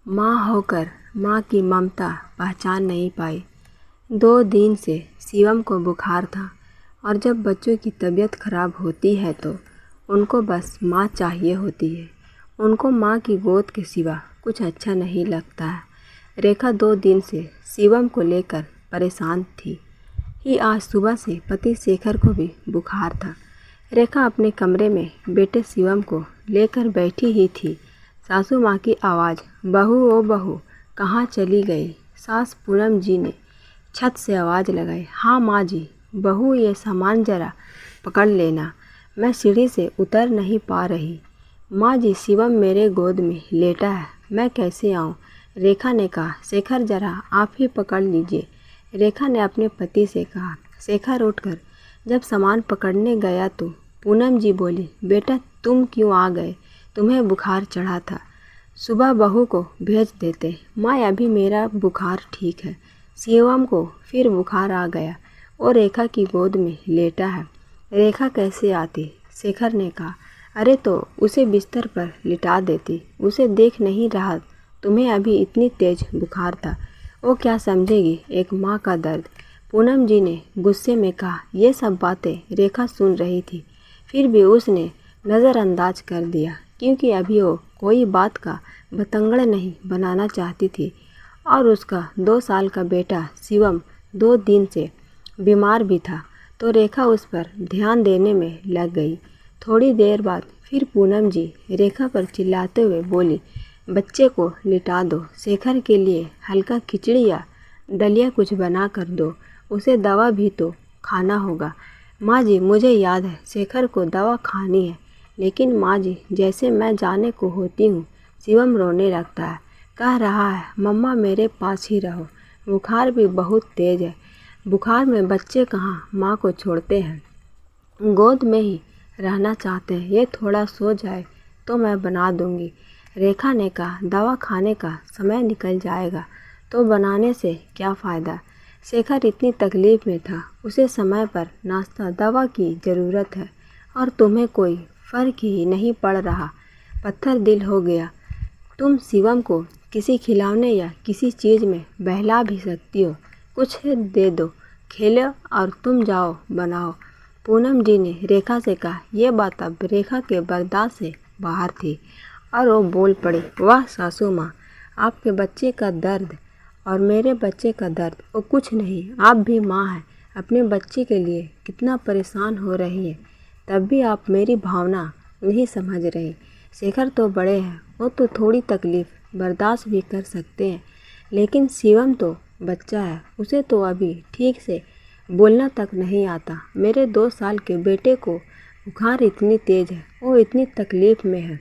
माँ होकर माँ की ममता पहचान नहीं पाई। 2 दिन से शिवम को बुखार था और जब बच्चों की तबीयत खराब होती है तो उनको बस माँ चाहिए होती है। उनको माँ की गोद के सिवा कुछ अच्छा नहीं लगता है। रेखा 2 दिन से शिवम को लेकर परेशान थी ही आज सुबह से पति शेखर को भी बुखार था। रेखा अपने कमरे में बेटे शिवम को लेकर बैठी ही थी। सासू माँ की आवाज़, बहू ओ बहू कहाँ चली गई। सास पूनम जी ने छत से आवाज़ लगाई, हाँ माँ जी। बहू ये सामान ज़रा पकड़ लेना, मैं सीढ़ी से उतर नहीं पा रही। माँ जी शिवम मेरे गोद में लेटा है, मैं कैसे आऊँ। रेखा ने कहा, शेखर ज़रा आप ही पकड़ लीजिए। रेखा ने अपने पति से कहा। शेखर उठकर जब सामान पकड़ने गया तो पूनम जी बोली, बेटा तुम क्यों आ गए, तुम्हें बुखार चढ़ा था, सुबह बहू को भेज देते। माँ अभी मेरा बुखार ठीक है। शिवम को फिर बुखार आ गया और रेखा की गोद में लेटा है। रेखा कैसे आती, शेखर ने कहा। अरे तो उसे बिस्तर पर लिटा देती, उसे देख नहीं रहा तुम्हें अभी इतनी तेज बुखार था, वो क्या समझेगी एक माँ का दर्द। पूनम जी ने गुस्से में कहा। ये सब बातें रेखा सुन रही थी, फिर भी उसने नज़रअंदाज कर दिया क्योंकि अभी वो कोई बात का बतंगड़ नहीं बनाना चाहती थी और उसका 2 साल का बेटा शिवम 2 दिन से बीमार भी था तो रेखा उस पर ध्यान देने में लग गई। थोड़ी देर बाद फिर पूनम जी रेखा पर चिल्लाते हुए बोली, बच्चे को लिटा दो, शेखर के लिए हल्का खिचड़ी या दलिया कुछ बना कर दो, उसे दवा भी तो खाना होगा। माँ जी मुझे याद है शेखर को दवा खानी है, लेकिन माँ जी जैसे मैं जाने को होती हूँ शिवम रोने लगता है, कह रहा है मम्मा मेरे पास ही रहो, बुखार भी बहुत तेज़ है। बुखार में बच्चे कहाँ माँ को छोड़ते हैं, गोद में ही रहना चाहते हैं। ये थोड़ा सो जाए तो मैं बना दूँगी। रेखा ने कहा, दवा खाने का समय निकल जाएगा तो बनाने से क्या फ़ायदा। शेखर इतनी तकलीफ़ में था, उसे समय पर नाश्ता दवा की ज़रूरत है और तुम्हें कोई फ़र्क ही नहीं पड़ रहा, पत्थर दिल हो गया। तुम शिवम को किसी खिलौने या किसी चीज़ में बहला भी सकती हो, कुछ दे दो, खेलो और तुम जाओ बनाओ। पूनम जी ने रेखा से कहा। ये बात अब रेखा के बर्दाश्त से बाहर थी और वो बोल पड़ी, वाह सासू माँ, आपके बच्चे का दर्द और मेरे बच्चे का दर्द वो कुछ नहीं। आप भी माँ हैं, अपने बच्चे के लिए कितना परेशान हो रही है, तब भी आप मेरी भावना नहीं समझ रही। शेखर तो बड़े हैं, वो तो थोड़ी तकलीफ़ बर्दाश्त भी कर सकते हैं, लेकिन शिवम तो बच्चा है, उसे तो अभी ठीक से बोलना तक नहीं आता। मेरे 2 साल के बेटे को बुखार इतनी तेज़ है, वो इतनी तकलीफ़ में है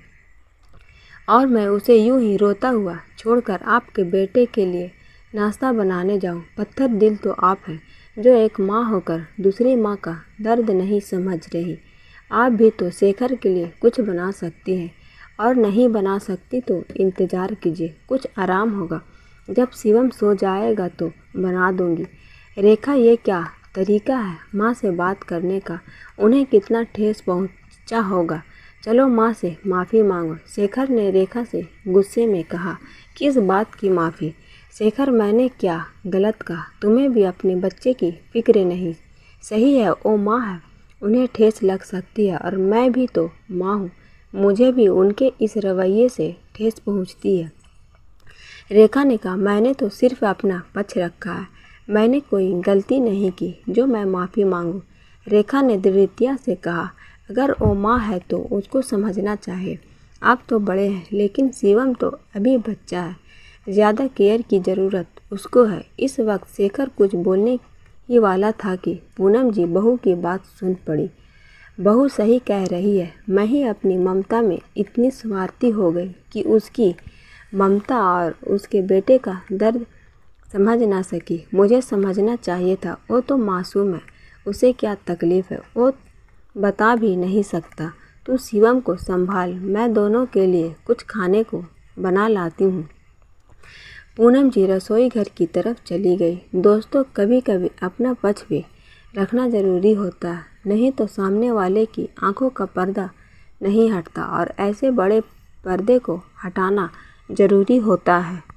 और मैं उसे यूं ही रोता हुआ छोड़कर आपके बेटे के लिए नाश्ता बनाने जाऊं। पत्थर दिल तो आप हैं जो एक माँ होकर दूसरी माँ का दर्द नहीं समझ रही। आप भी तो शेखर के लिए कुछ बना सकती हैं, और नहीं बना सकती तो इंतज़ार कीजिए, कुछ आराम होगा, जब शिवम सो जाएगा तो बना दूंगी। रेखा ये क्या तरीका है माँ से बात करने का, उन्हें कितना ठेस पहुँचा होगा। चलो माँ से माफ़ी मांगो, शेखर ने रेखा से गुस्से में कहा। किस बात की माफ़ी शेखर, मैंने क्या गलत कहा, तुम्हें भी अपने बच्चे की फिक्र नहीं। सही है वो माँ है, उन्हें ठेस लग सकती है और मैं भी तो माँ हूँ, मुझे भी उनके इस रवैये से ठेस पहुँचती है। रेखा ने कहा, मैंने तो सिर्फ अपना पक्ष रखा है, मैंने कोई गलती नहीं की जो मैं माफ़ी मांगूं। रेखा ने दृढ़ता से कहा, अगर वो माँ है तो उसको समझना चाहिए। आप तो बड़े हैं, लेकिन शिवम तो अभी बच्चा है, ज़्यादा केयर की ज़रूरत उसको है। इस वक्त शेखर कुछ बोलने ही वाला था कि पूनम जी बहू की बात सुन पड़ी। बहू सही कह रही है, मैं ही अपनी ममता में इतनी स्वार्थी हो गई कि उसकी ममता और उसके बेटे का दर्द समझ ना सकी। मुझे समझना चाहिए था, वो तो मासूम है, उसे क्या तकलीफ़ है वो बता भी नहीं सकता। तू शिवम को संभाल, मैं दोनों के लिए कुछ खाने को बना लाती हूँ। पूनम जी रसोई घर की तरफ चली गई। दोस्तों, कभी कभी अपना पक्ष भी रखना ज़रूरी होता है, नहीं तो सामने वाले की आंखों का पर्दा नहीं हटता और ऐसे बड़े पर्दे को हटाना ज़रूरी होता है।